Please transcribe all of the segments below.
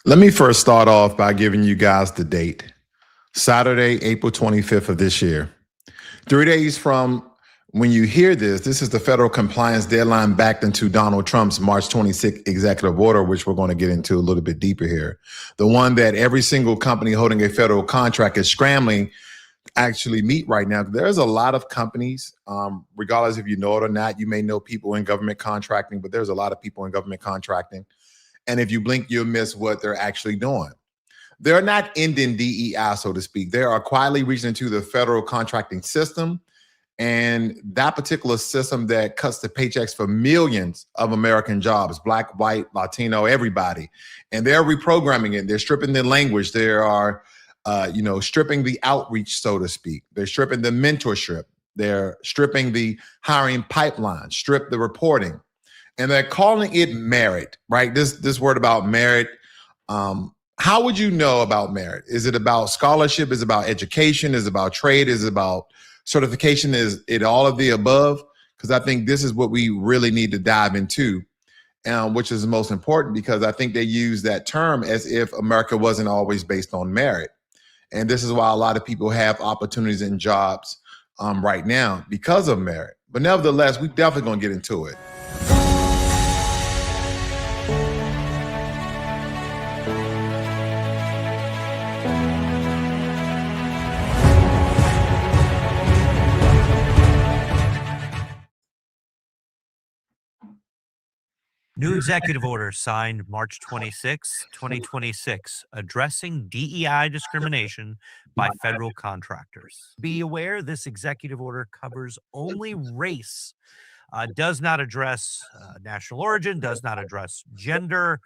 Let me first start off by giving you guys the date. Saturday, April 25th of this year. 3 days from when you hear this, this is the federal compliance deadline backed into Donald Trump's March 26th executive order, which we're going to get into a little bit deeper here. The one that every single company holding a federal contract is scrambling actually meet right now. There's a lot of companies, regardless if you know it or not. You may know people in government contracting, but there's a lot of people in government contracting. And if you blink, you'll miss what they're actually doing. They're not ending DEI, so to speak. They are quietly reaching into the federal contracting system, and that particular system that cuts the paychecks for millions of American jobs, Black, white, Latino, everybody. And they're reprogramming it. They're stripping the language. They are, stripping the outreach, so to speak. They're stripping the mentorship. They're stripping the hiring pipeline, strip the reporting. And they're calling it merit, right? This word about merit. How would you know about merit? Is it about scholarship? Is it about education? Is it about trade? Is it about certification? Is it all of the above? Because I think this is what we really need to dive into, which is the most important, because I think they use that term as if America wasn't always based on merit. And this is why a lot of people have opportunities in jobs right now because of merit. But nevertheless, we're definitely going to get into it. New executive order signed March 26, 2026, addressing DEI discrimination by federal contractors. Be aware this executive order covers only race, does not address national origin, does not address gender,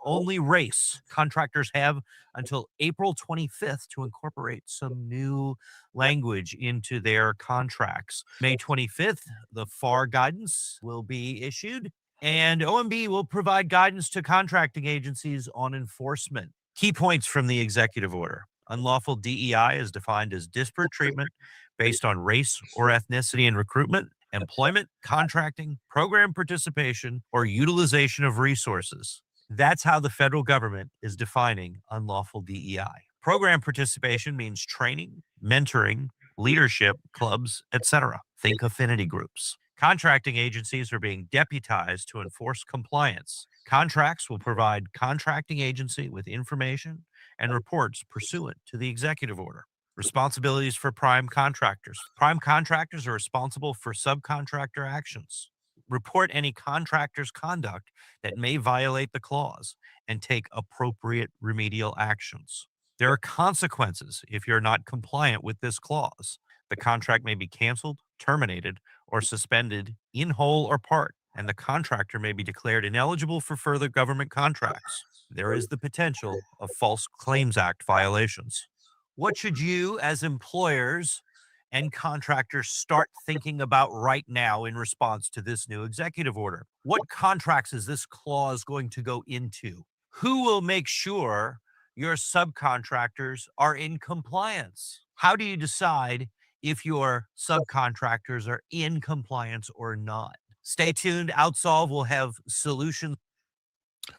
only race. Contractors have until April 25th to incorporate some new language into their contracts. May 25th, the FAR guidance will be issued, and OMB will provide guidance to contracting agencies on enforcement. Key points from the executive order. Unlawful DEI is defined as disparate treatment based on race or ethnicity in recruitment, employment, contracting, program participation, or utilization of resources. That's how the federal government is defining unlawful DEI. Program participation means training, mentoring, leadership, clubs, etc. Think affinity groups. Contracting agencies are being deputized to enforce compliance. Contracts will provide contracting agency with information and reports pursuant to the executive order. Responsibilities for prime contractors. Prime contractors are responsible for subcontractor actions. Report any contractor's conduct that may violate the clause and take appropriate remedial actions. There are consequences if you're not compliant with this clause. The contract may be canceled, terminated, or suspended in whole or part, and the contractor may be declared ineligible for further government contracts. There is the potential of False Claims Act violations. What should you, as employers and contractors, start thinking about right now in response to this new executive order? What contracts is this clause going to go into? Who will make sure your subcontractors are in compliance? How do you decide if your subcontractors are in compliance or not? Stay tuned. Outsolve will have solutions.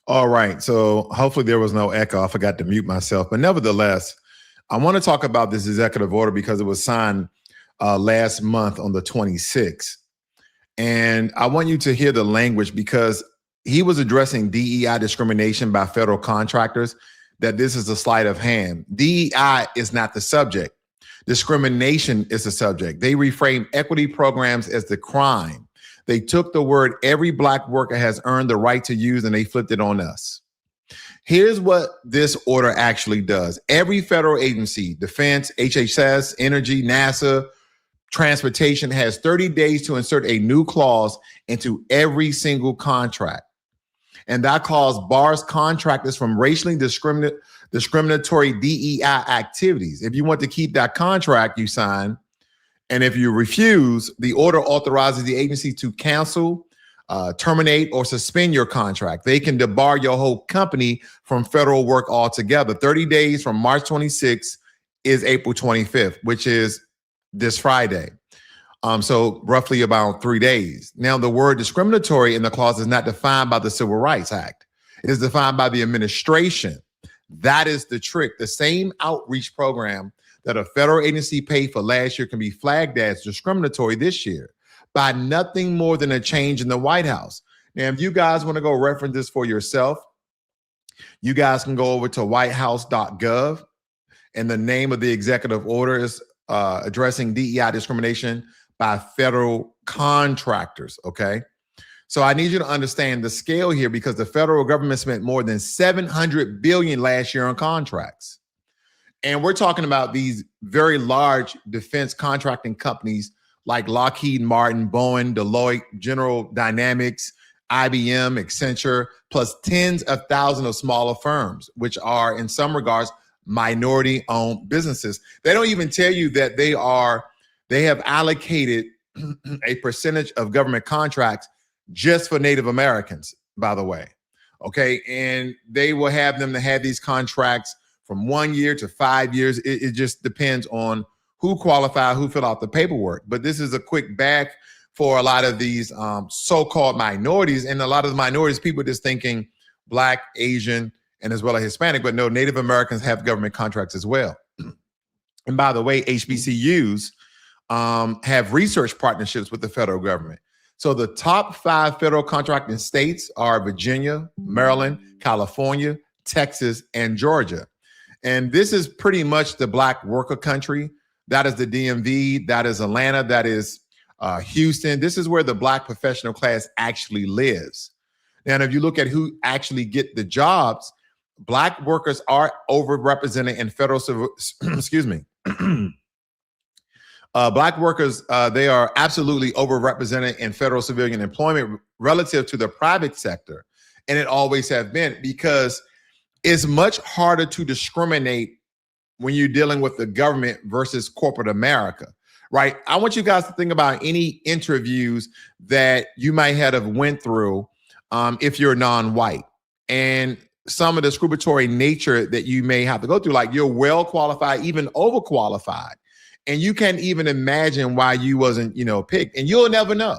All right. So hopefully there was no echo. I forgot to mute myself. But nevertheless, I want to talk about this executive order because it was signed last month on the 26th. And I want you to hear the language, because he was addressing DEI discrimination by federal contractors, that this is a sleight of hand. DEI is not the subject. Discrimination is the subject. They reframed equity programs as the crime. They took the word every Black worker has earned the right to use and they flipped it on us. Here's what this order actually does. Every federal agency, defense, HHS, energy, NASA, transportation, has 30 days to insert a new clause into every single contract. And that clause bars contractors from racially discriminatory DEI activities. If you want to keep that contract, you sign. And if you refuse, the order authorizes the agency to cancel, terminate, or suspend your contract. They can debar your whole company from federal work altogether. 30 days from March 26th is April 25th, which is this Friday. So roughly about 3 days. Now, the word discriminatory in the clause is not defined by the Civil Rights Act. It is defined by the administration. That is the trick. The same outreach program that a federal agency paid for last year can be flagged as discriminatory this year by nothing more than a change in the White House. Now, if you guys want to go reference this for yourself, you guys can go over to whitehouse.gov, and the name of the executive order is addressing DEI discrimination by federal contractors, okay? So I need you to understand the scale here, because the federal government spent more than $700 billion last year on contracts. And we're talking about these very large defense contracting companies like Lockheed Martin, Boeing, Deloitte, General Dynamics, IBM, Accenture, plus tens of thousands of smaller firms, which are in some regards minority-owned businesses. They don't even tell you that they have allocated a percentage of government contracts just for Native Americans, by the way. Okay, and they will have them to have these contracts from 1 year to 5 years. It just depends on who qualified, who filled out the paperwork. But this is a quick bag for a lot of these so-called minorities. And a lot of the minorities, people just thinking Black, Asian, and as well as Hispanic, but no, Native Americans have government contracts as well. And by the way, HBCUs have research partnerships with the federal government. So the top 5 federal contracting states are Virginia, Maryland, California, Texas, and Georgia. And this is pretty much the Black worker country. That is the DMV, that is Atlanta, that is Houston. This is where the Black professional class actually lives. And if you look at who actually get the jobs, Black workers are overrepresented in federal civil, excuse me. Black workers, they are absolutely overrepresented in federal civilian employment relative to the private sector. And it always have been, because it's much harder to discriminate when you're dealing with the government versus corporate America, right? I want you guys to think about any interviews that you might have went through if you're non-white, and some of the discriminatory nature that you may have to go through, like you're well qualified, even overqualified, and you can't even imagine why you wasn't, picked, and you'll never know.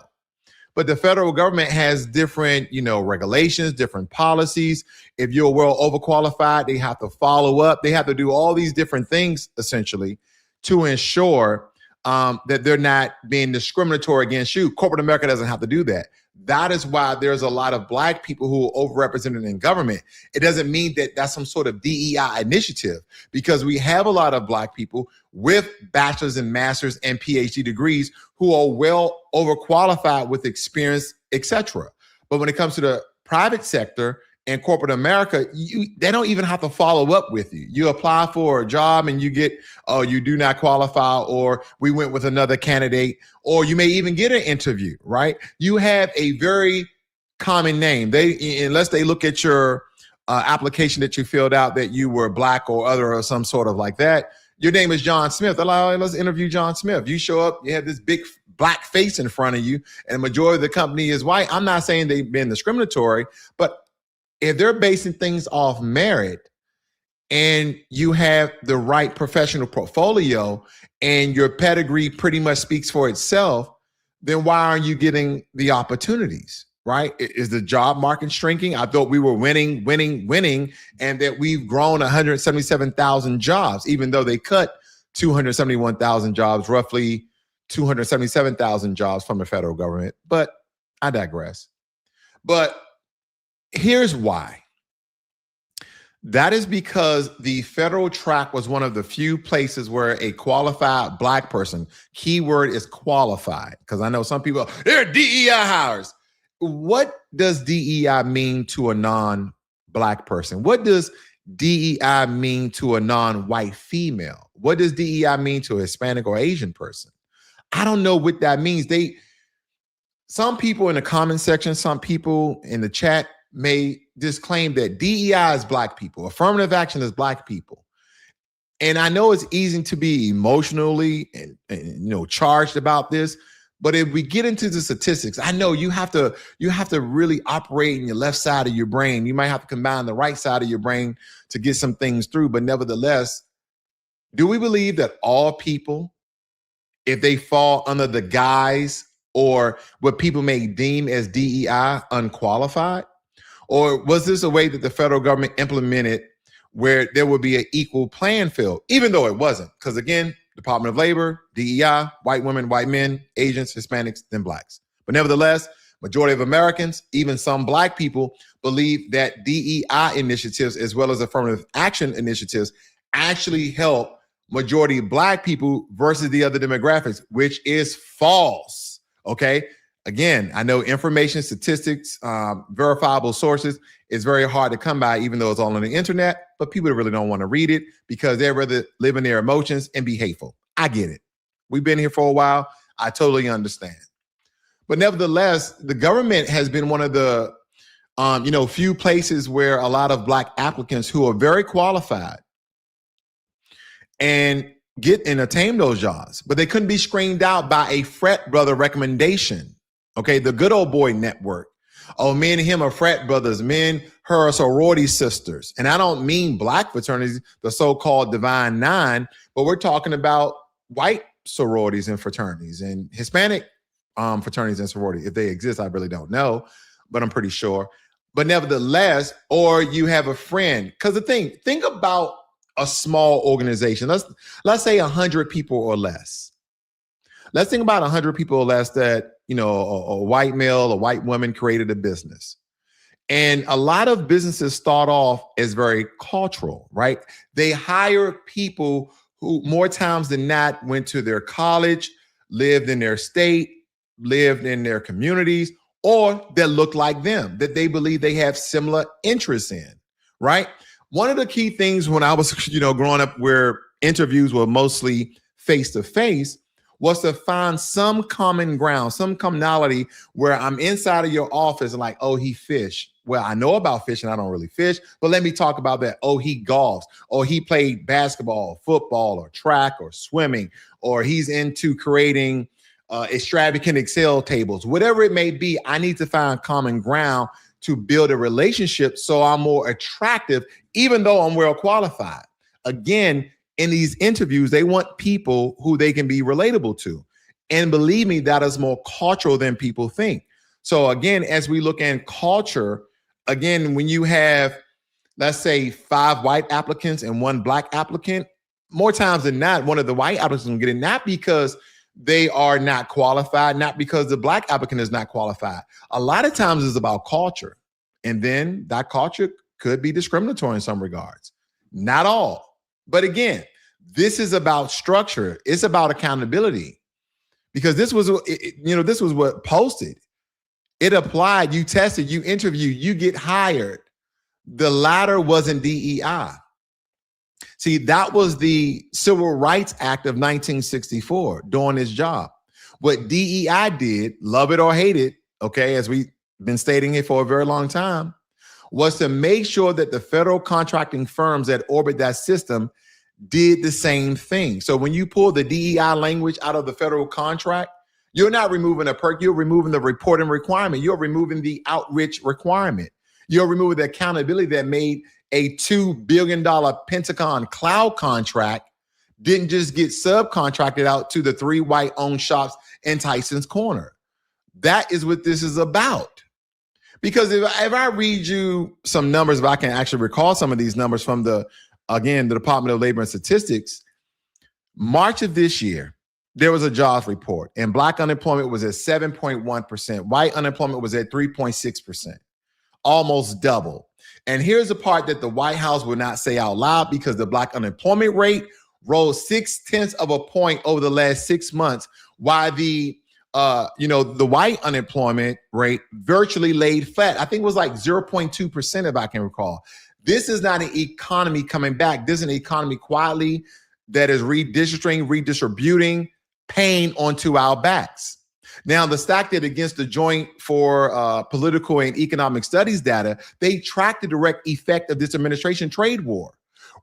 But the federal government has different, regulations, different policies. If you're well overqualified, they have to follow up. They have to do all these different things, essentially, to ensure that they're not being discriminatory against you. Corporate America doesn't have to do that. That is why there's a lot of Black people who are overrepresented in government. It doesn't mean that that's some sort of DEI initiative, because we have a lot of Black people with bachelor's and master's and PhD degrees who are well overqualified with experience, etc. But when it comes to the private sector and corporate America, they don't even have to follow up with you. You apply for a job and you get, oh, you do not qualify, or we went with another candidate, or you may even get an interview, right? You have a very common name. Unless they look at your application that you filled out that you were Black or other or some sort of like that, your name is John Smith. They're like, let's interview John Smith. You show up, you have this big Black face in front of you, and the majority of the company is white. I'm not saying they've been discriminatory, but if they're basing things off merit and you have the right professional portfolio and your pedigree pretty much speaks for itself, then why aren't you getting the opportunities, right? Is the job market shrinking? I thought we were winning, and that we've grown 177,000 jobs, even though they cut 271,000 jobs, roughly 277,000 jobs from the federal government. But I digress. But here's why. That is because the federal track was one of the few places where a qualified Black person, keyword is qualified, because I know some people, they're DEI hires. What does DEI mean to a non-Black person? What does DEI mean to a non-white female? What does DEI mean to a Hispanic or Asian person? I don't know what that means. Some people in the comment section, some people in the chat may disclaim that DEI is Black people, affirmative action is Black people. And I know it's easy to be emotionally and charged about this, but if we get into the statistics, I know you have to really operate in your left side of your brain. You might have to combine the right side of your brain to get some things through. But nevertheless, do we believe that all people, if they fall under the guise or what people may deem as DEI, unqualified? Or was this a way that the federal government implemented where there would be an equal playing field, even though it wasn't? Because again, Department of Labor, DEI, white women, white men, Asians, Hispanics, then blacks. But nevertheless, majority of Americans, even some black people, believe that DEI initiatives as well as affirmative action initiatives actually help majority black people versus the other demographics, which is false. Okay. Again, I know information, statistics, verifiable sources is very hard to come by, even though it's all on the internet, but people really don't want to read it because they'd rather live in their emotions and be hateful. I get it. We've been here for a while. I totally understand. But nevertheless, the government has been one of the few places where a lot of black applicants who are very qualified and get and attain those jobs, but they couldn't be screened out by a frat brother recommendation. Okay, the good old boy network. Oh, me and him are frat brothers, men, her are sorority sisters. And I don't mean black fraternities, the so-called Divine Nine, but we're talking about white sororities and fraternities and Hispanic fraternities and sororities. If they exist, I really don't know, but I'm pretty sure. But nevertheless, or you have a friend, because think about a small organization. Let's say 100 people or less. Let's think about 100 people or less that, a white male, a white woman created a business. And a lot of businesses start off as very cultural, right? They hire people who more times than not went to their college, lived in their state, lived in their communities, or that look like them, that they believe they have similar interests in, right? One of the key things when I was, growing up where interviews were mostly face-to-face was to find some common ground, some commonality where I'm inside of your office and like, oh, he fish. Well, I know about fishing. I don't really fish, but let me talk about that. Oh, he golfs. Oh, he played basketball, football, or track, or swimming, or he's into creating extravagant Excel tables. Whatever it may be, I need to find common ground to build a relationship so I'm more attractive, even though I'm well qualified. Again, in these interviews, they want people who they can be relatable to. And believe me, that is more cultural than people think. So again, as we look at culture, again, when you have, let's say, 5 white applicants and 1 black applicant, more times than not, one of the white applicants will get it, not because they are not qualified, not because the black applicant is not qualified. A lot of times it's about culture. And then that culture could be discriminatory in some regards. Not all. But again, this is about structure. It's about accountability, because this was what posted. It applied, you tested, you interviewed, you get hired. The latter wasn't DEI. See, that was the Civil Rights Act of 1964 doing its job. What DEI did, love it or hate it, okay, as we've been stating it for a very long time, was to make sure that the federal contracting firms that orbit that system did the same thing. So when you pull the DEI language out of the federal contract, you're not removing a perk, you're removing the reporting requirement, you're removing the outreach requirement, you're removing the accountability that made a $2 billion Pentagon cloud contract didn't just get subcontracted out to the 3 white-owned shops in Tyson's Corner. That is what this is about. Because if I read you some numbers, if I can actually recall some of these numbers from the Department of Labor and Statistics, March of this year, there was a jobs report, and black unemployment was at 7.1%. White unemployment was at 3.6%, almost double. And here's the part that the White House will not say out loud, because the black unemployment rate rose 0.6 of a point over the last 6 months, while the white unemployment rate virtually laid flat. I think it was like 0.2%, if I can recall. This is not an economy coming back. This is an economy quietly that is redistributing pain onto our backs. Now, the stacked it against the Joint for Political and Economic Studies data, they track the direct effect of this administration trade war,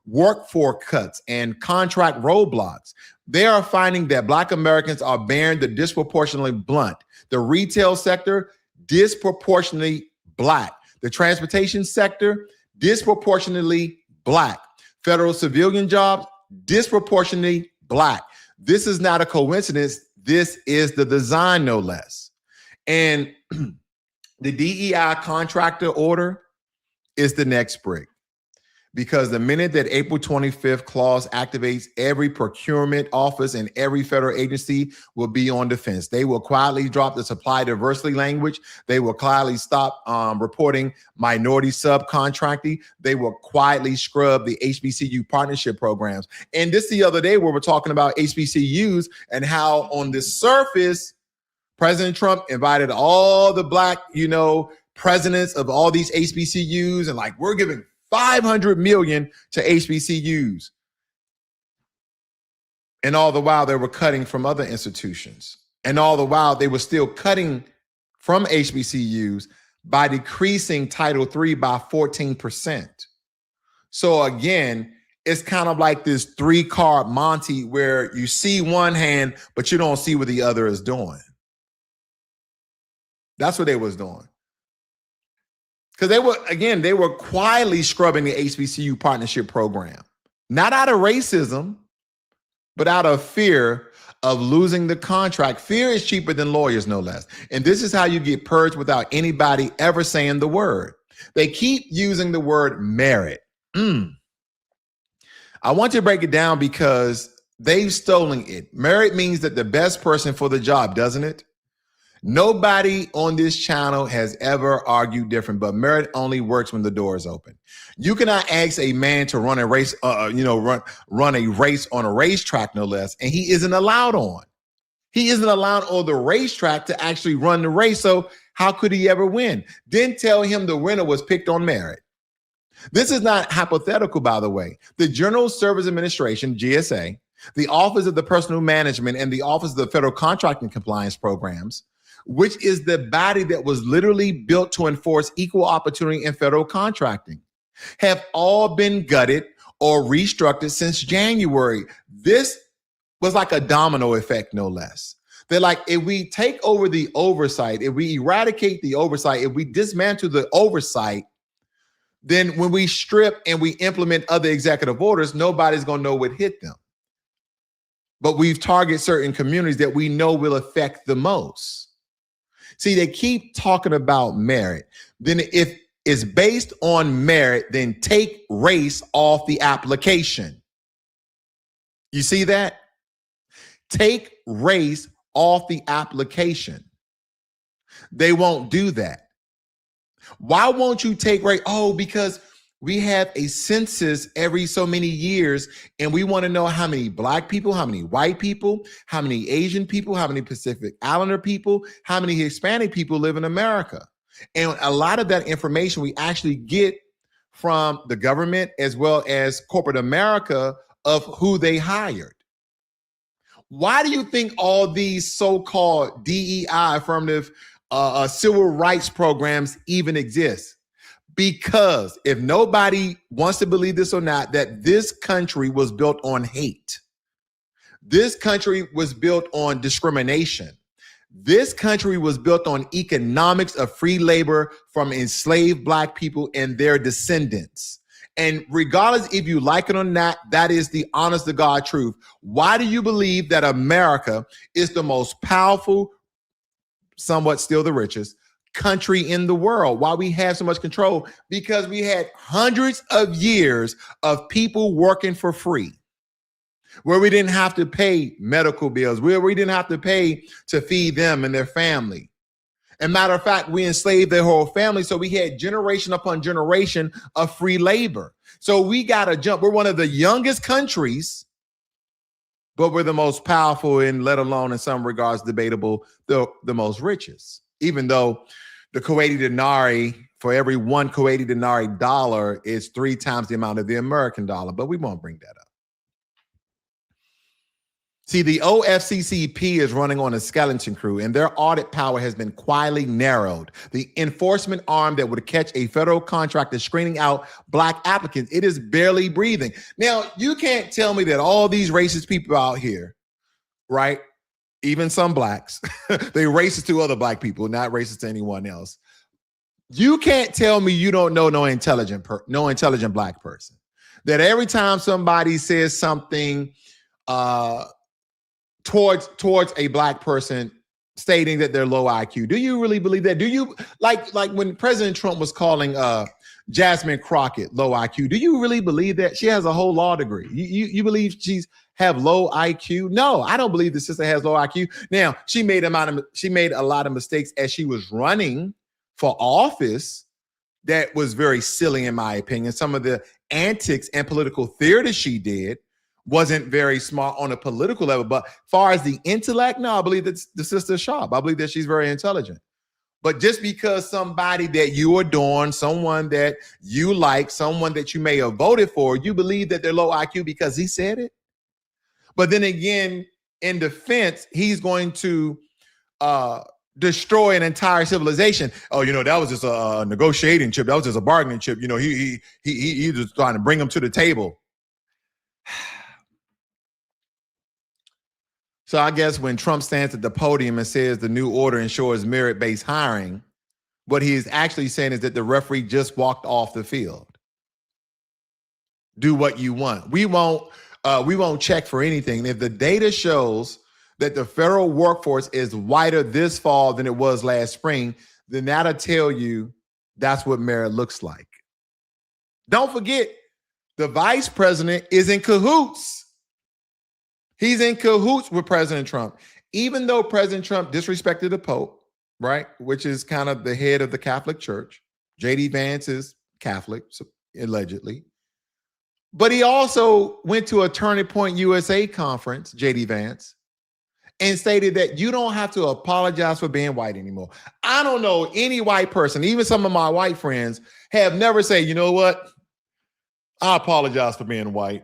workforce cuts, and contract roadblocks. They are finding that Black Americans are bearing the disproportionately blunt. The retail sector, disproportionately Black. The transportation sector, disproportionately Black. Federal civilian jobs, disproportionately Black. This is not a coincidence. This is the design, no less. And the DEI contractor order is the next brick. Because the minute that April 25th clause activates, every procurement office and every federal agency will be on defense. They will quietly drop the supply diversity language. They will quietly stop reporting minority subcontracting. They will quietly scrub the HBCU partnership programs. And this the other day where we're talking about HBCUs and how on the surface, President Trump invited all the black, presidents of all these HBCUs and like, we're giving $500 million to HBCUs. And all the while they were cutting from other institutions. And all the while they were still cutting from HBCUs by decreasing Title III by 14%. So again, it's kind of like this 3-card Monty where you see one hand, but you don't see what the other is doing. That's what they was doing. Because they were quietly scrubbing the HBCU partnership program, not out of racism, but out of fear of losing the contract. Fear is cheaper than lawyers, no less. And this is how you get purged without anybody ever saying the word. They keep using the word merit. I want to break it down because they've stolen it. Merit means that the best person for the job, doesn't it? Nobody on this channel has ever argued different, but merit only works when the door is open. You cannot ask a man to run a race, run a race on a racetrack, no less, and he isn't allowed on. He isn't allowed on the racetrack to actually run the race, so how could he ever win? Then tell him the winner was picked on merit. This is not hypothetical, by the way. The General Service Administration, GSA, the Office of the Personnel Management, and the Office of the Federal Contracting Compliance Programs, which is the body that was literally built to enforce equal opportunity in federal contracting, have all been gutted or restructured since January. This was like a domino effect, no less. They're like, if we take over the oversight, if we eradicate the oversight, if we dismantle the oversight, then when we strip and we implement other executive orders, nobody's going to know what hit them. But we've targeted certain communities that we know will affect the most. See, they keep talking about merit. Then if it's based on merit, then take race off the application. You see that? Take race off the application. They won't do that. Why won't you take race? Oh, because we have a census every so many years, and we want to know how many Black people, how many white people, how many Asian people, how many Pacific Islander people, how many Hispanic people live in America. And a lot of that information we actually get from the government as well as corporate America of who they hired. Why do you think all these so-called DEI, affirmative civil rights programs even exist? Because if nobody wants to believe this or not, that this country was built on hate. This country was built on discrimination. This country was built on economics of free labor from enslaved Black people and their descendants. And regardless if you like it or not, that is the honest to God truth. Why do you believe that America is the most powerful, somewhat still the richest, country in the world? Why we have so much control? Because we had hundreds of years of people working for free, where we didn't have to pay medical bills, where we didn't have to pay to feed them and their family. And matter of fact, we enslaved their whole family. So we had generation upon generation of free labor. So we got to jump. We're one of the youngest countries, but we're the most powerful and let alone in some regards debatable, the most richest. Even though the Kuwaiti dinari, for every one Kuwaiti dinari dollar is 3 times the amount of the American dollar, but we won't bring that up. See, the OFCCP is running on a skeleton crew, and their audit power has been quietly narrowed. The enforcement arm that would catch a federal contractor screening out Black applicants, it is barely breathing. Now, you can't tell me that all these racist people out here, right? Even some Blacks, they racist to other Black people, not racist to anyone else. You can't tell me you don't know no intelligent Black person. That every time somebody says something towards a Black person stating that they're low IQ, do you really believe that? Do you like when President Trump was calling Jasmine Crockett, low IQ. Do you really believe that? She has a whole law degree. You believe she's have low IQ? No, I don't believe the sister has low IQ. Now, she made a lot of mistakes as she was running for office that was very silly, in my opinion. Some of the antics and political theater she did wasn't very smart on a political level. But as far as the intellect, no, I believe that the sister's sharp. I believe that she's very intelligent. But just because somebody that you adorn, someone that you like, someone that you may have voted for, you believe that they're low IQ because he said it? But then again, in defense, he's going to destroy an entire civilization. Oh, that was just a negotiating chip. That was just a bargaining chip. He was trying to bring them to the table. So I guess when Trump stands at the podium and says the new order ensures merit-based hiring, what he is actually saying is that the referee just walked off the field. Do what you want. We won't check for anything. If the data shows that the federal workforce is whiter this fall than it was last spring, then that'll tell you that's what merit looks like. Don't forget, the vice president is in cahoots. He's in cahoots with President Trump. Even though President Trump disrespected the Pope, right, which is kind of the head of the Catholic Church. J.D. Vance is Catholic, allegedly. But he also went to a Turning Point USA conference, J.D. Vance, and stated that you don't have to apologize for being white anymore. I don't know any white person, even some of my white friends, have never said, you know what? I apologize for being white.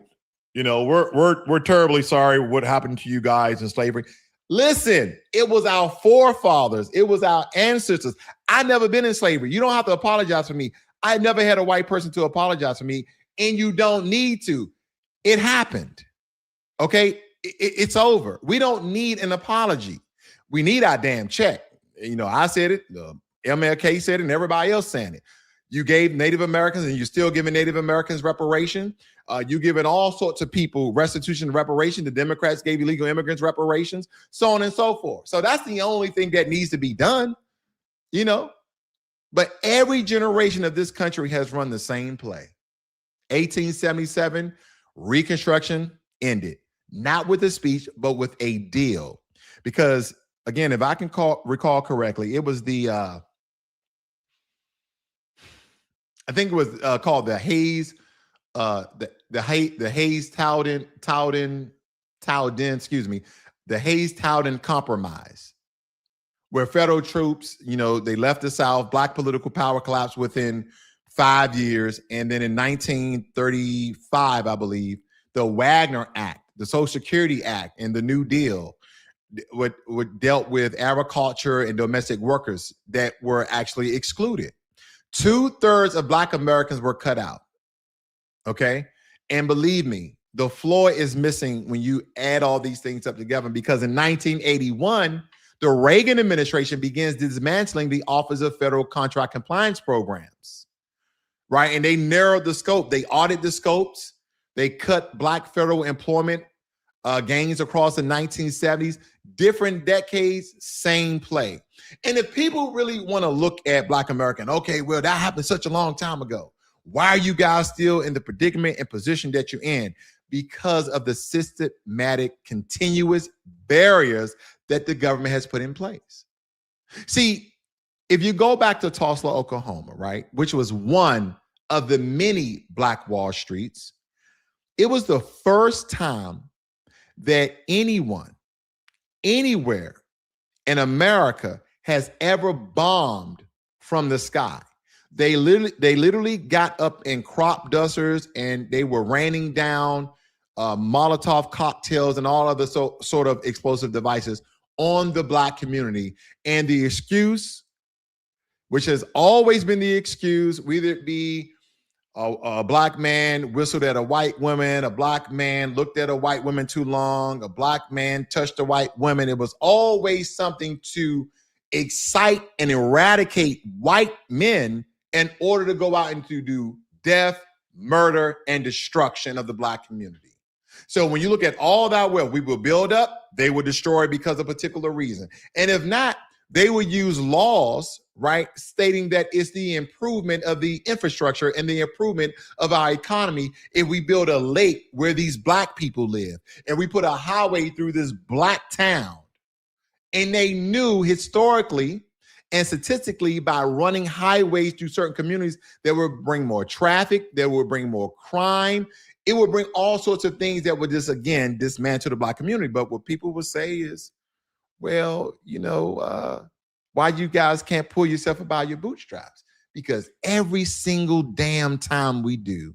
We're terribly sorry what happened to you guys in slavery. Listen, it was our forefathers. It was our ancestors. I've never been in slavery. You don't have to apologize for me. I never had a white person to apologize for me, and you don't need to. It happened. Okay? It's over. We don't need an apology. We need our damn check. I said it. MLK said it, and everybody else saying it. You gave Native Americans, and you're still giving Native Americans reparation. You giving all sorts of people restitution and reparation. The Democrats gave illegal immigrants reparations, so on and so forth. So that's the only thing that needs to be done, But every generation of this country has run the same play. 1877, Reconstruction ended. Not with a speech, but with a deal. Because, again, if I can recall correctly, it was the... I think it was called the the Hayes-Tilden Compromise, where federal troops, they left the South, Black political power collapsed within 5 years, and then in 1935, I believe, the Wagner Act, the Social Security Act, and the New Deal, what dealt with agriculture and domestic workers that were actually excluded. 2/3 of Black Americans were cut out. Okay. And believe me, the floor is missing when you add all these things up together, because in 1981, the Reagan administration begins dismantling the Office of Federal Contract Compliance Programs. Right. And they narrowed the scope. They audited the scopes. They cut Black federal employment gains across the 1970s, different decades, same play. And if people really want to look at Black American, okay, well, that happened such a long time ago. Why are you guys still in the predicament and position that you're in? Because of the systematic, continuous barriers that the government has put in place. See, if you go back to Tulsa, Oklahoma, right, which was one of the many Black Wall Streets, it was the first time that anyone, anywhere in America has ever bombed from the sky. They literally got up in crop dusters, and they were raining down Molotov cocktails and all other sort of explosive devices on the Black community. And the excuse, which has always been the excuse, whether it be a Black man whistled at a white woman, a Black man looked at a white woman too long, a Black man touched a white woman. It was always something to excite and eradicate white men in order to go out and to do death, murder, and destruction of the Black community. So when you look at all that wealth, we will build up, they will destroy because of a particular reason. And if not, They would use laws, right, stating that it's the improvement of the infrastructure and the improvement of our economy if we build a lake where these Black people live and we put a highway through this Black town. And they knew historically and statistically by running highways through certain communities that would bring more traffic, that would bring more crime. It would bring all sorts of things that would just, again, dismantle the Black community. But what people would say is, well, why you guys can't pull yourself up by your bootstraps? Because every single damn time we do,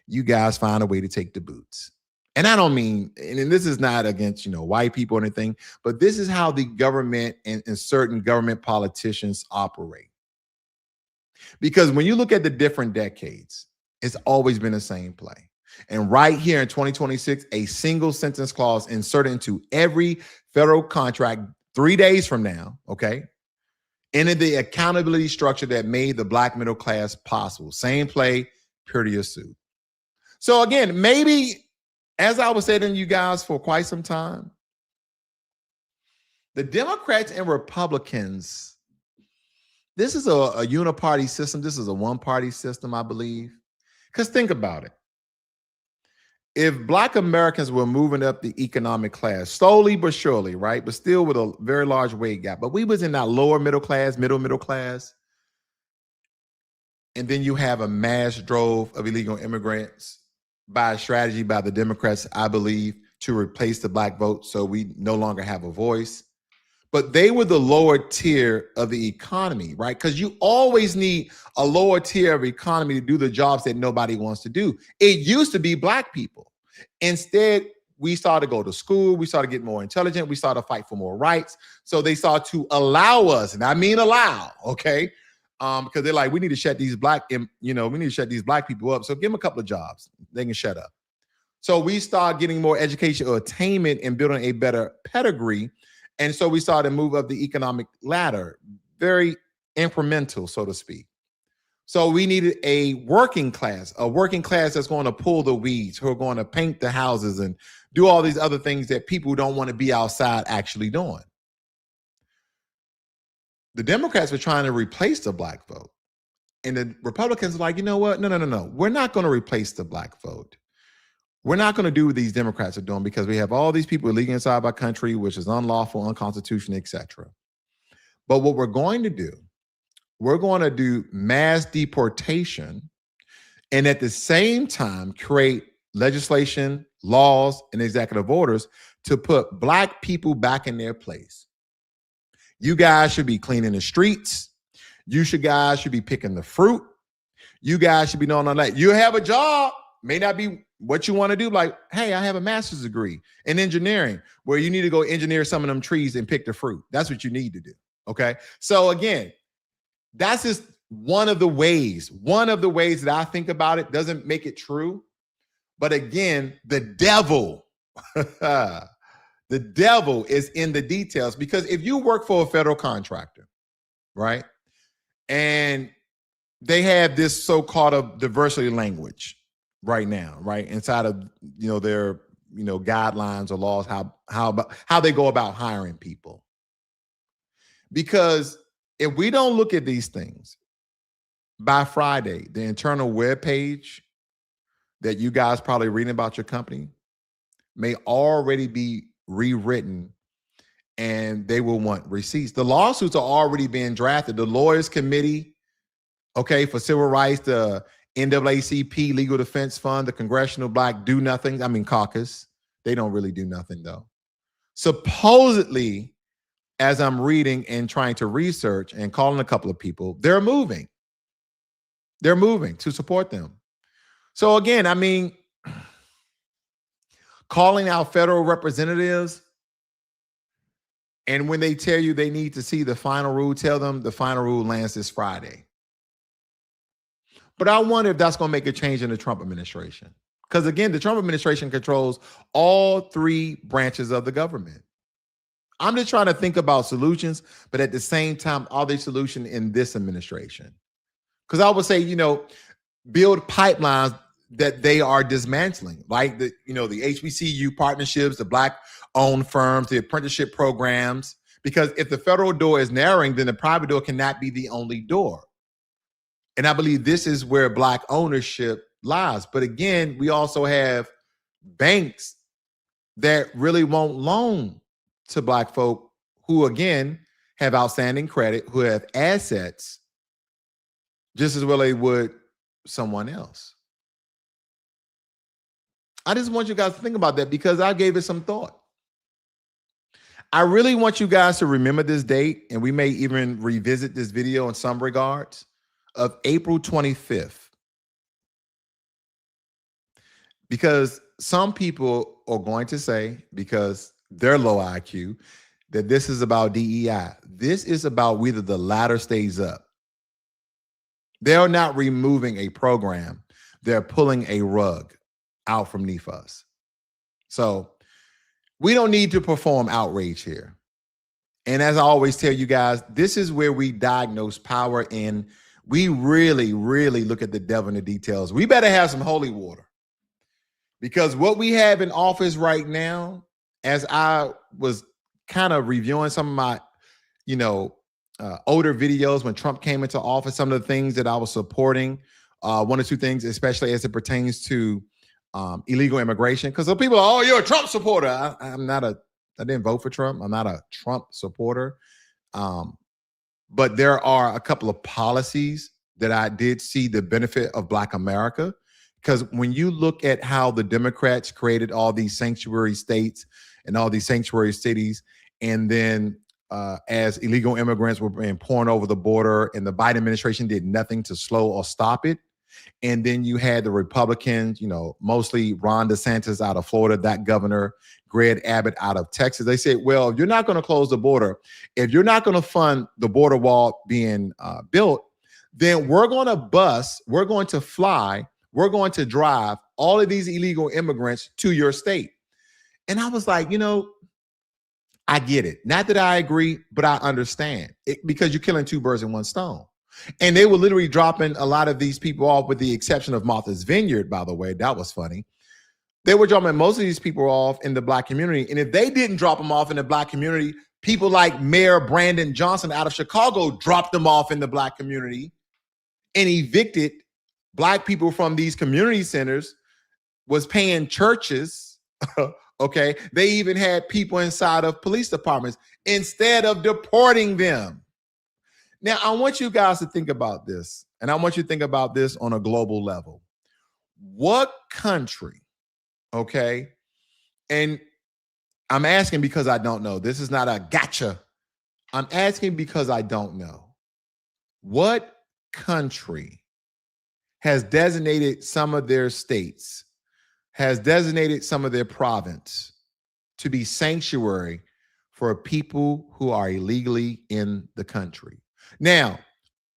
you guys find a way to take the boots. And I don't mean, and this is not against, white people or anything, but this is how the government and certain government politicians operate. Because when you look at the different decades, it's always been the same play. And right here in 2026, a single sentence clause inserted into every federal contract 3 days from now, okay, into the accountability structure that made the Black middle class possible. Same play, purity suit. So again, maybe, as I was saying to you guys for quite some time, the Democrats and Republicans, this is a uniparty system. This is a one-party system, I believe. Because think about it. If Black Americans were moving up the economic class, slowly but surely, right, but still with a very large wage gap, but we was in that lower middle class, middle class, and then you have a mass drove of illegal immigrants by a strategy by the Democrats, I believe, to replace the Black vote so we no longer have a voice. But they were the lower tier of the economy, right? Because you always need a lower tier of economy to do the jobs that nobody wants to do. It used to be Black people. Instead, we started to go to school. We started to get more intelligent. We started to fight for more rights. So they started to allow us, and I mean allow, okay? Because they're like, we need to shut these Black people up. So give them a couple of jobs. They can shut up. So we start getting more education or attainment and building a better pedigree. And so we started to move up the economic ladder, very incremental, so to speak. So we needed a working class that's going to pull the weeds, who are going to paint the houses and do all these other things that people who don't want to be outside actually doing. The Democrats were trying to replace the Black vote. And the Republicans are like, you know what? No. We're not going to replace the Black vote. We're not going to do what these Democrats are doing because we have all these people illegally inside our country, which is unlawful, unconstitutional, etc. But what we're going to do mass deportation and at the same time create legislation, laws, and executive orders to put Black people back in their place. You guys should be cleaning the streets. You guys should be picking the fruit. You guys should be doing all that. You have a job, may not be what you want to do. Like, hey, I have a master's degree in engineering where you need to go engineer some of them trees and pick the fruit. That's what you need to do. Okay. So again, that's just one of the ways that I think about it. Doesn't make it true. But again, the devil, the devil is in the details, because if you work for a federal contractor, right, and they have this so-called diversity language right now, right, inside of their guidelines or laws, how they go about hiring people. Because if we don't look at these things by Friday, the internal webpage that you guys probably reading about your company may already be rewritten, and they will want receipts. The lawsuits are already being drafted. The Lawyers Committee, okay, for Civil Rights, the NAACP Legal Defense Fund, the Congressional Black Do Nothing, Caucus, they don't really do nothing though. Supposedly, as I'm reading and trying to research and calling a couple of people, they're moving to support them. So again, calling out federal representatives, and when they tell you they need to see the final rule, tell them the final rule lands this Friday. But I wonder if that's going to make a change in the Trump administration. Because again, the Trump administration controls all three branches of the government. I'm just trying to think about solutions, but at the same time, are they solution in this administration? Because I would say, build pipelines that they are dismantling, like the HBCU partnerships, the Black-owned firms, the apprenticeship programs, Because if the federal door is narrowing, then the private door cannot be the only door. And I believe this is where Black ownership lies. But again, we also have banks that really won't loan to Black folk who, again, have outstanding credit, who have assets, just as well they would someone else. I just want you guys to think about that because I gave it some thought. I really want you guys to remember this date, and we may even revisit this video in some regards, of April 25th. Because some people are going to say, because they're low IQ, that this is about DEI. This is about whether the ladder stays up. They're not removing a program. They're pulling a rug out from beneath us. So we don't need to perform outrage here. And as I always tell you guys, this is where we diagnose power, and we really, really look at the devil in the details. We better have some holy water, because what we have in office right now, as I was kind of reviewing some of my, older videos when Trump came into office, some of the things that I was supporting, one or two things, especially as it pertains to illegal immigration, because some people are, oh, you're a Trump supporter. I didn't vote for Trump. I'm not a Trump supporter. But there are a couple of policies that I did see the benefit of Black America, because when you look at how the Democrats created all these sanctuary states and all these sanctuary cities, and then as illegal immigrants were being poured over the border, and the Biden administration did nothing to slow or stop it. And then you had the Republicans, mostly Ron DeSantis out of Florida, that governor, Greg Abbott out of Texas. They said, well, if you're not going to close the border, if you're not going to fund the border wall being built, then we're going to bus, we're going to fly, we're going to drive all of these illegal immigrants to your state. And I was like, I get it. Not that I agree, but I understand it, because you're killing two birds in one stone. And they were literally dropping a lot of these people off, with the exception of Martha's Vineyard, by the way. That was funny. They were dropping most of these people off in the Black community. And if they didn't drop them off in the Black community, people like Mayor Brandon Johnson out of Chicago dropped them off in the Black community and evicted Black people from these community centers, was paying churches. Okay. They even had people inside of police departments instead of deporting them. Now, I want you guys to think about this, and I want you to think about this on a global level. What country, okay, and I'm asking because I don't know. This is not a gotcha. I'm asking because I don't know. What country has designated some of their states, has designated some of their province to be sanctuary for people who are illegally in the country? Now,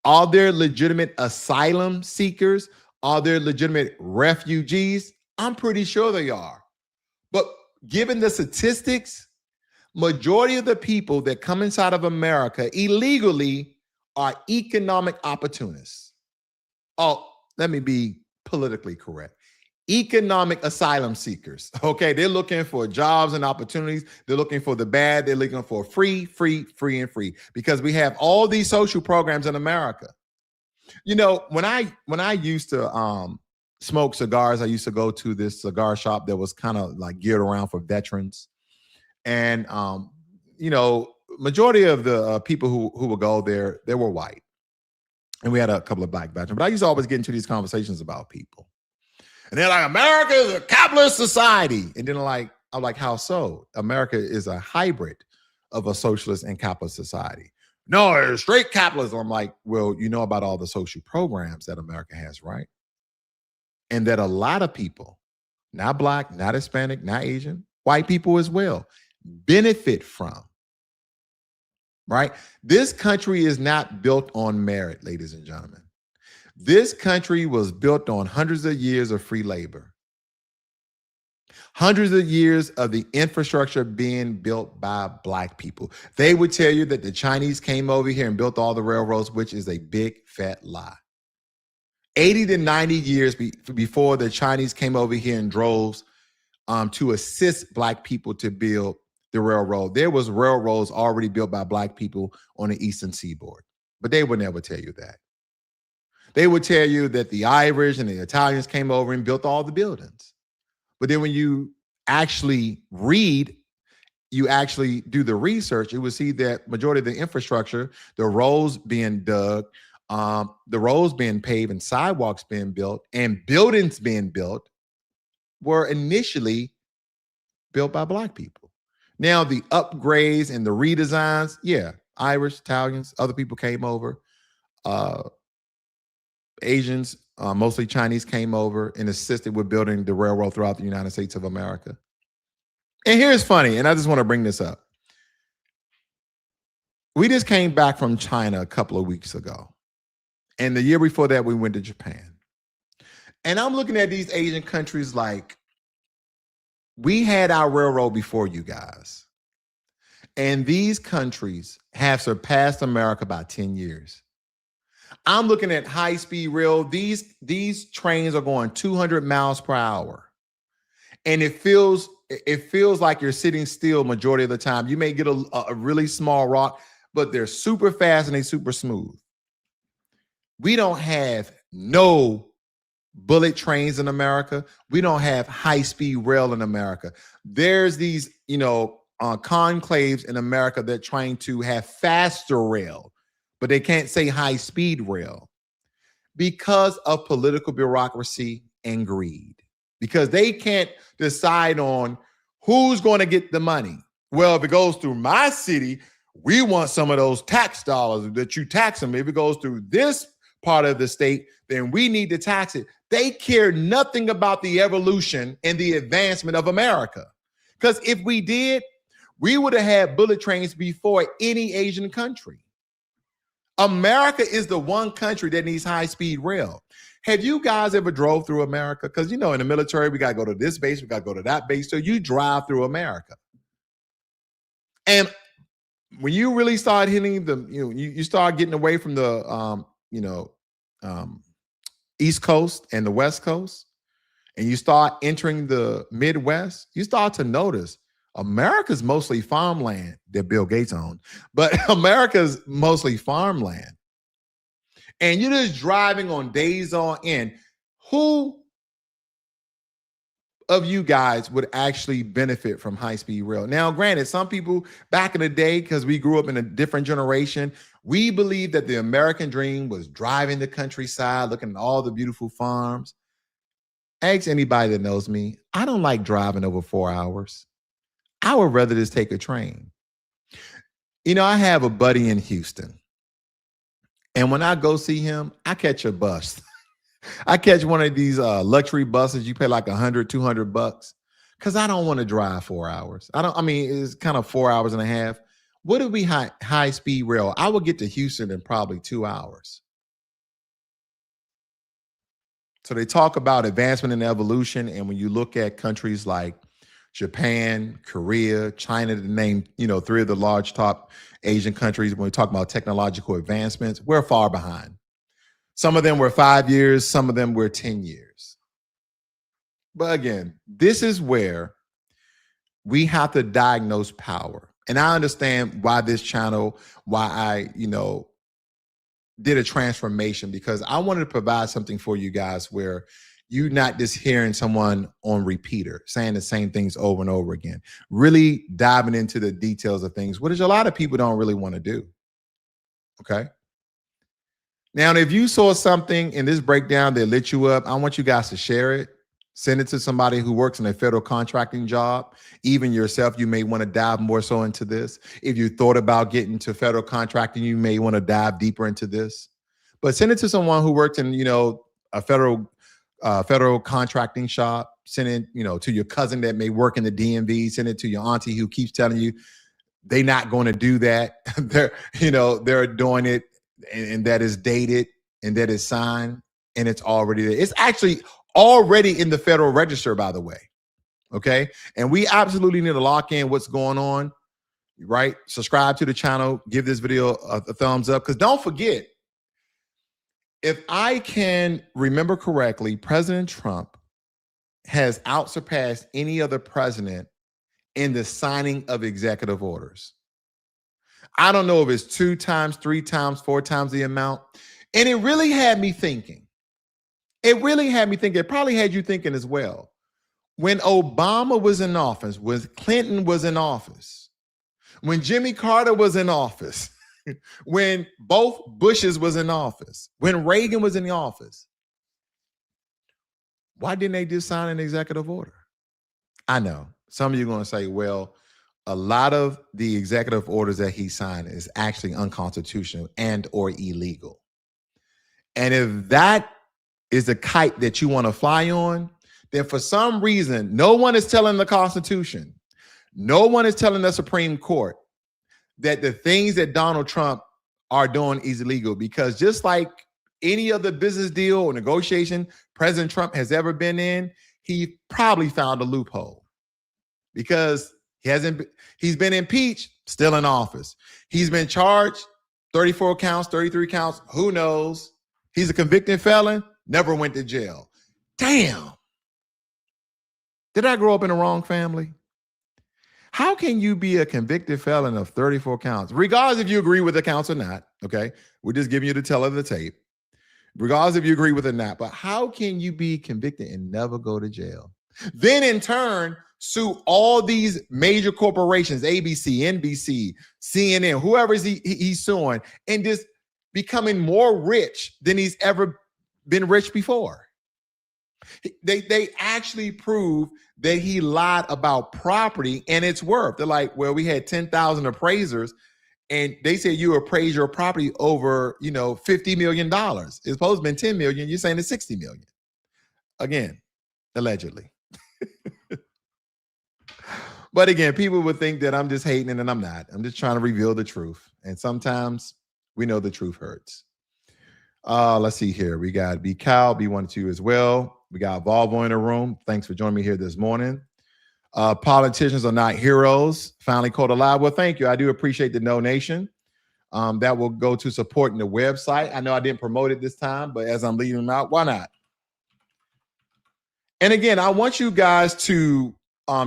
are there legitimate asylum seekers? Are there legitimate refugees? I'm pretty sure they are. But given the statistics, majority of the people that come inside of America illegally are economic opportunists. Oh, let me be politically correct. Economic asylum seekers. Okay, they're looking for jobs and opportunities. They're looking for the bad. They're looking for free, and free, because we have all these social programs in America. When I used to smoke cigars, I used to go to this cigar shop that was kind of like geared around for veterans, and majority of the people who would go there, they were white, and we had a couple of Black veterans. But I used to always get into these conversations about people. And they're like, America is a capitalist society. And then I'm like, how so? America is a hybrid of a socialist and capitalist society. No, it's straight capitalism. I'm like, well, you know about all the social programs that America has, right? And that a lot of people, not Black, not Hispanic, not Asian, white people as well, benefit from, right? This country is not built on merit, ladies and gentlemen. This country was built on hundreds of years of free labor, hundreds of years of the infrastructure being built by Black people. They would tell you that the Chinese came over here and built all the railroads, which is a big fat lie. 80 to 90 years before the Chinese came over here in droves to assist Black people to build the railroad. There was railroads already built by Black people on the Eastern Seaboard, but they would never tell you that. They would tell you that the Irish and the Italians came over and built all the buildings. But then when you actually read, you actually do the research, you will see that majority of the infrastructure, the roads being dug, the roads being paved and sidewalks being built and buildings being built were initially built by Black people. Now the upgrades and the redesigns, yeah, Irish, Italians, other people came over. Asians, mostly Chinese, came over and assisted with building the railroad throughout the United States of America. And here's funny, and I just want to bring this up. We just came back from China a couple of weeks ago. And the year before that, we went to Japan. And I'm looking at these Asian countries like, we had our railroad before you guys. And these countries have surpassed America by 10 years. I'm looking at high-speed rail. These trains are going 200 miles per hour. And it feels like you're sitting still majority of the time. You may get a really small rock, but they're super fast and they're super smooth. We don't have no bullet trains in America. We don't have high-speed rail in America. There's these, conclaves in America that are trying to have faster rail, but they can't say high-speed rail because of political bureaucracy and greed, because they can't decide on who's going to get the money. Well, if it goes through my city, we want some of those tax dollars that you tax them. If it goes through this part of the state, then we need to tax it. They care nothing about the evolution and the advancement of America. Because if we did, we would have had bullet trains before any Asian country. America is the one country that needs high-speed rail. Have you guys ever drove through America? Because, in the military, we got to go to this base, we got to go to that base. So you drive through America. And when you really start hitting you start getting away from the, East Coast and the West Coast, and you start entering the Midwest, you start to notice America's mostly farmland that Bill Gates owned, but America's mostly farmland. And you're just driving on days on end. Who of you guys would actually benefit from high-speed rail? Now, granted, some people back in the day, because we grew up in a different generation, we believed that the American dream was driving the countryside, looking at all the beautiful farms. Ask anybody that knows me, I don't like driving over 4 hours. I would rather just take a train. I have a buddy in Houston. And when I go see him, I catch a bus. I catch one of these luxury buses. You pay like $100, $200 because I don't want to drive 4 hours. It's kind of 4 hours and a half. What if we high speed rail? I would get to Houston in probably 2 hours. So they talk about advancement and evolution. And when you look at countries like Japan, Korea, China, to name, three of the large top Asian countries, when we talk about technological advancements, we're far behind. Some of them were 5 years, some of them were 10 years. But again, this is where we have to diagnose power. And I understand why this channel, why I, did a transformation, because I wanted to provide something for you guys where you're not just hearing someone on repeater saying the same things over and over again, really diving into the details of things, which a lot of people don't really want to do. Okay. Now, if you saw something in this breakdown that lit you up, I want you guys to share it. Send it to somebody who works in a federal contracting job. Even yourself, you may want to dive more so into this. If you thought about getting to federal contracting, you may want to dive deeper into this. But send it to someone who worked in, a federal contracting shop. Send it, to your cousin that may work in the DMV. Send it to your auntie who keeps telling you they're not going to do that. They're doing it, and that is dated and that is signed, and it's already there. It's actually already in the Federal Register, by the way. Okay. And we absolutely need to lock in what's going on, right? Subscribe to the channel, give this video a thumbs up, because don't forget, if I can remember correctly, President Trump has outsurpassed any other president in the signing of executive orders. I don't know if it's 2 times, 3 times, 4 times the amount. And it really had me thinking. It really had me thinking. It probably had you thinking as well. When Obama was in office, when Clinton was in office, when Jimmy Carter was in office, when both Bushes was in office, when Reagan was in the office, why didn't they just sign an executive order? I know some of you are going to say, well, a lot of the executive orders that he signed is actually unconstitutional and or illegal. And if that is the kite that you want to fly on, then for some reason, no one is telling the Constitution, no one is telling the Supreme Court that the things that Donald Trump are doing is illegal, because just like any other business deal or negotiation President Trump has ever been in, he probably found a loophole because he's been impeached, still in office. He's been charged 34 counts, 33 counts, who knows? He's a convicted felon, never went to jail. Damn. Did I grow up in the wrong family? How can you be a convicted felon of 34 counts? Regardless if you agree with the counts or not, okay? We're just giving you the tell of the tape. Regardless if you agree with it or not, but how can you be convicted and never go to jail? Then in turn, sue all these major corporations, ABC, NBC, CNN, whoever he's suing, and just becoming more rich than he's ever been rich before. They actually prove that he lied about property and its worth. They're like, well, we had 10,000 appraisers, and they said you appraise your property over, $50 million. It's supposed to be 10 million. You're saying it's 60 million. Again, allegedly. But again, people would think that I'm just hating, and I'm not. I'm just trying to reveal the truth. And sometimes we know the truth hurts. Let's see here. We got B. Cal, B12 as well. We got Volvo in the room. Thanks for joining me here this morning. Politicians are not heroes. Finally caught alive. Well, thank you. I do appreciate the donation. That will go to supporting the website. I know I didn't promote it this time, but as I'm leading them out, why not? And again, I want you guys to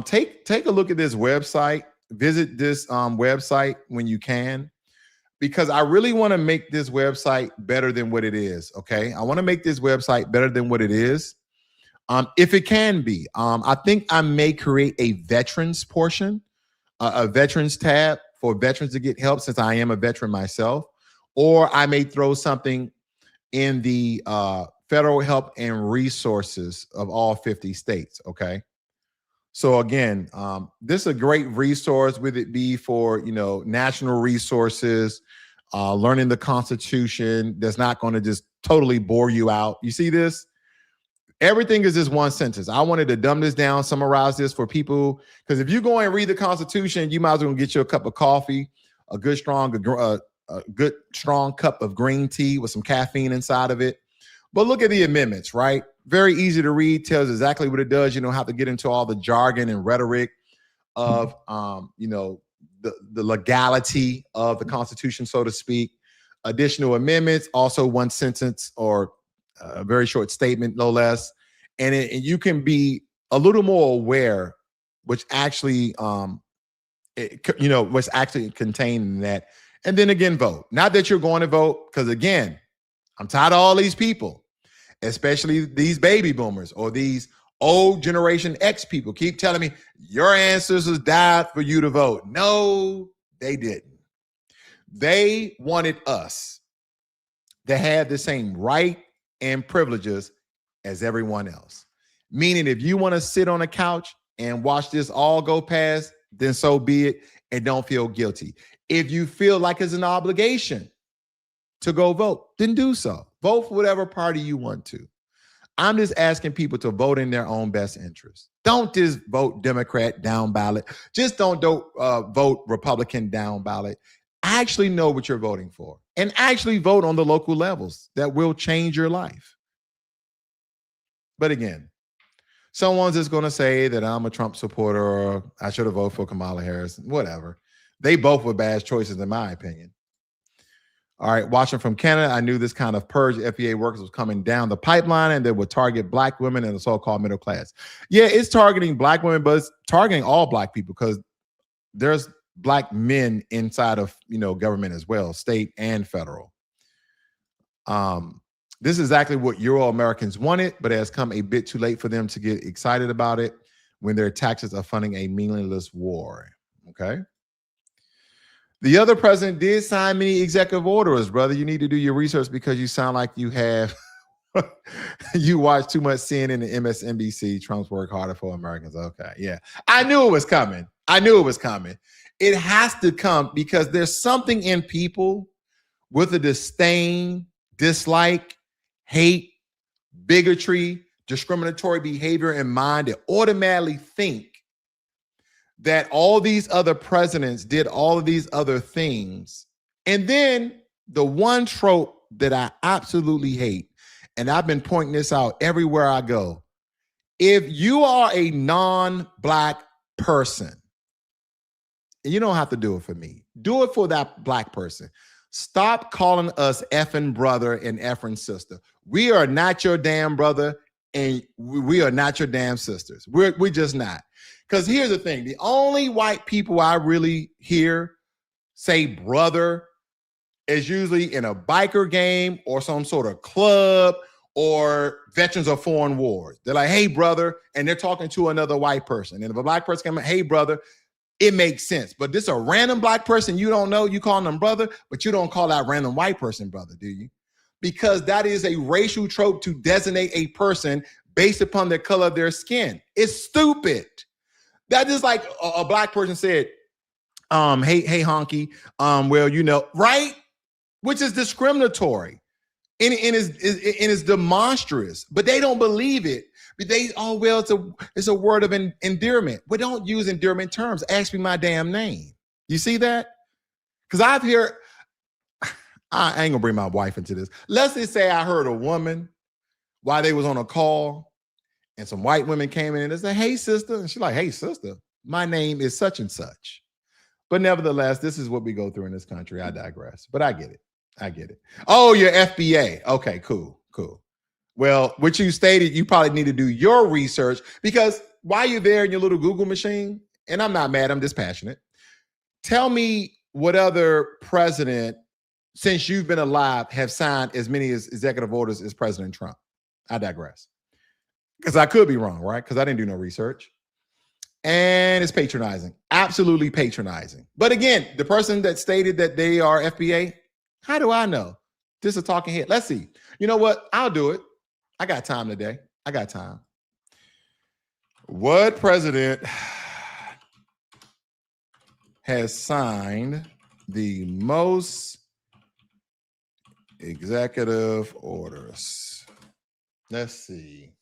take a look at this website. Visit this website when you can, because I really want to make this website better than what it is, okay? I want to make this website better than what it is, if it can be. I think I may create a veterans portion, a veterans tab for veterans to get help, since I am a veteran myself, or I may throw something in the federal help and resources of all 50 states, okay? So again, this is a great resource, whether it be for, national resources, learning the Constitution. That's not going to just totally bore you out. You see this? Everything is just one sentence. I wanted to dumb this down, summarize this for people, because if you go and read the Constitution, you might as well get you a cup of coffee, a good strong cup of green tea with some caffeine inside of it. But look at the amendments, right? Very easy to read, tells exactly what it does. You don't have to get into all the jargon and rhetoric of, the legality of the Constitution, so to speak. Additional amendments, also one sentence or a very short statement, no less. And you can be a little more aware, which actually, what's actually contained in that. And then again, vote. Not that you're going to vote, because again, I'm tired of all these people, especially these baby boomers or these old Generation X people keep telling me your ancestors died for you to vote. No, they didn't. They wanted us to have the same right and privileges as everyone else. Meaning, if you want to sit on a couch and watch this all go past, then so be it, and don't feel guilty. If you feel like it's an obligation to go vote, then do so. Vote for whatever party you want to. I'm just asking people to vote in their own best interest. Don't just vote Democrat down ballot. Just don't vote Republican down ballot. Actually know what you're voting for, and actually vote on the local levels that will change your life. But again, someone's just going to say that I'm a Trump supporter or I should have voted for Kamala Harris, whatever. They both were bad choices in my opinion. All right, watching from Canada, I knew this kind of purge of FBA workers was coming down the pipeline and that would target Black women and the so-called middle class. Yeah, it's targeting Black women, but it's targeting all Black people because there's Black men inside of, government as well, state and federal. This is exactly what Euro Americans wanted, but it has come a bit too late for them to get excited about it when their taxes are funding a meaningless war. Okay. The other president did sign many executive orders, brother. You need to do your research because you sound like you have, you watch too much CNN and MSNBC. Trump's work harder for Americans. Okay. Yeah. I knew it was coming. It has to come because there's something in people with a disdain, dislike, hate, bigotry, discriminatory behavior in mind that automatically think that all these other presidents did all of these other things. And then the one trope that I absolutely hate, and I've been pointing this out everywhere I go, if you are a non-Black person, and you don't have to do it for me, do it for that Black person. Stop calling us effing brother and effing sister. We are not your damn brother and we are not your damn sisters. We're just not. Because here's the thing. The only white people I really hear say brother is usually in a biker game or some sort of club or veterans of foreign wars. They're like, hey, brother, and they're talking to another white person. And if a Black person comes, hey, brother, it makes sense. But this a random Black person you don't know, you call them brother, but you don't call that random white person brother, do you? Because that is a racial trope to designate a person based upon the color of their skin. It's stupid. That is like a Black person said, hey, honky, right? Which is discriminatory and is demonstrous, but they don't believe it. It's a word of endearment. But don't use endearment terms. Ask me my damn name. You see that? Because I ain't gonna bring my wife into this. Let's just say I heard a woman while they was on a call and some white women came in and they said, hey, sister. And she's like, hey, sister, my name is such and such. But nevertheless, this is what we go through in this country. I digress, but I get it. Oh, you're FBA. Okay, cool. Well, what you stated, you probably need to do your research because while you're there in your little Google machine, and I'm not mad, I'm just passionate. Tell me what other president, since you've been alive, have signed as many executive orders as President Trump. I digress. Because I could be wrong, right? Because I didn't do no research. And it's patronizing, absolutely patronizing. But again, the person that stated that they are FBA, how do I know? This is a talking head. Let's see. You know what? I'll do it. I got time today. I got time. What president has signed the most executive orders? Let's see.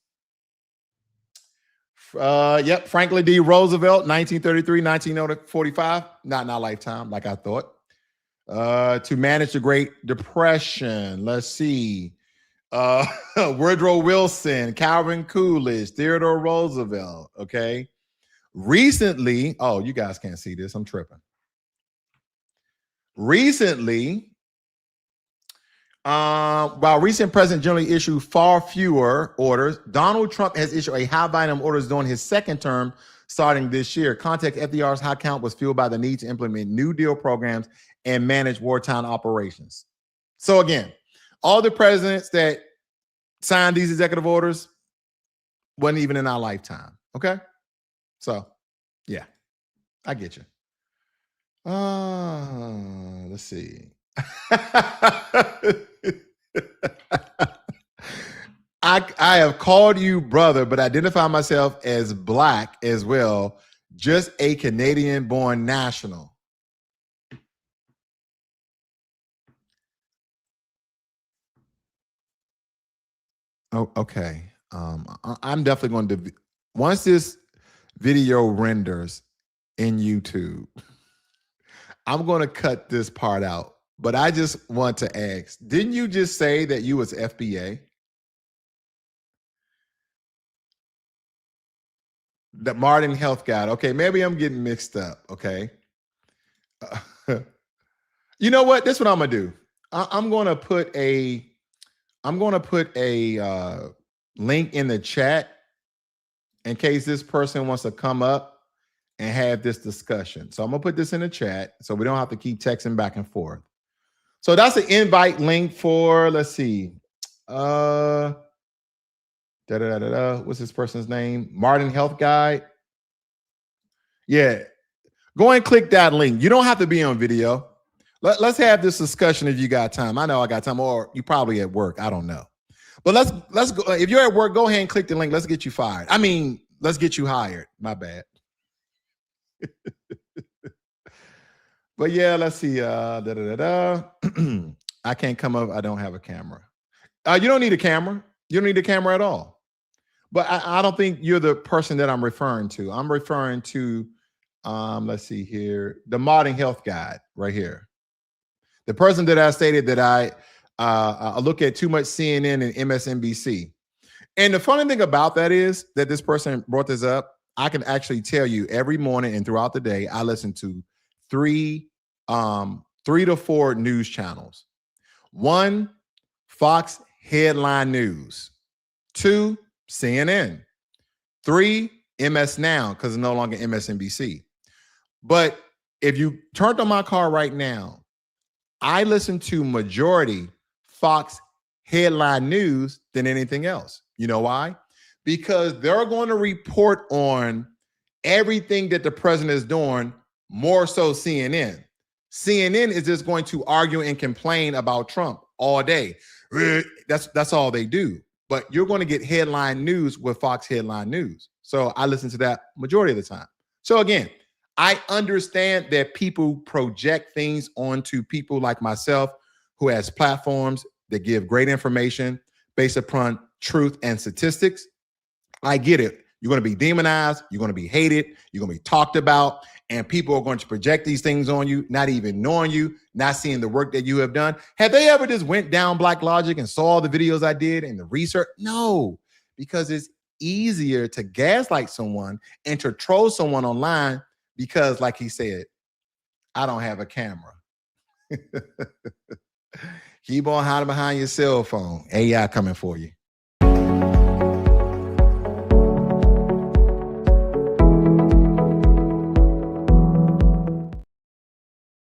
Franklin D. Roosevelt, 1933, 1945. Not in our lifetime, like I thought. To manage the Great Depression. Let's see. Woodrow Wilson, Calvin Coolidge, Theodore Roosevelt. Okay. Recently, oh, you guys can't see this. I'm tripping. Recently, while recent presidents generally issue far fewer orders, Donald Trump has issued a high volume of orders during his second term starting this year. Context, FDR's high count was fueled by the need to implement New Deal programs and manage wartime operations. So again, all the presidents that signed these executive orders wasn't even in our lifetime. Okay. So yeah, I get you. Let's see. I have called you brother, but identify myself as Black as well. Just a Canadian-born national. Oh, okay. I'm definitely going to, once this video renders in YouTube, I'm going to cut this part out. But I just want to ask, didn't you just say that you was FBA? The Martin Health Guide. Okay, maybe I'm getting mixed up. Okay. You know what? This is what I'm going to do. I'm going to put a link in the chat in case this person wants to come up and have this discussion. So I'm gonna put this in the chat so we don't have to keep texting back and forth. So that's the invite link for, let's see, what's this person's name? Martin Health Guide. Yeah, go and click that link. You don't have to be on video. Let's have this discussion if you got time. I know I got time, or you probably at work. I don't know. But let's go. If you're at work, go ahead and click the link. Let's get you fired. I mean, let's get you hired. My bad. But yeah, let's see. I can't come up. I don't have a camera. You don't need a camera. You don't need a camera at all. But I don't think you're the person that I'm referring to. I'm referring to, let's see here, the Modern Health Guide right here. The person that I stated that I look at too much CNN and MSNBC. And the funny thing about that is that this person brought this up. I can actually tell you every morning and throughout the day, I listen to three to four news channels. 1, Fox Headline News. 2, CNN. 3, MS Now, because it's no longer MSNBC. But if you turned on my car right now, I listen to majority Fox Headline News than anything else. You know why? Because they're going to report on everything that the president is doing, more so CNN. CNN is just going to argue and complain about Trump all day. That's all they do. But you're going to get headline news with Fox Headline News. So I listen to that majority of the time. So again, I understand that people project things onto people like myself who has platforms that give great information based upon truth and statistics. I get it. You're going to be demonized. You're going to be hated. You're going to be talked about. And people are going to project these things on you, not even knowing you, not seeing the work that you have done. Have they ever just went down Blacklogic and saw the videos I did and the research? No, because it's easier to gaslight someone and to troll someone online because, like he said, I don't have a camera. Keep on hiding behind your cell phone. AI coming for you.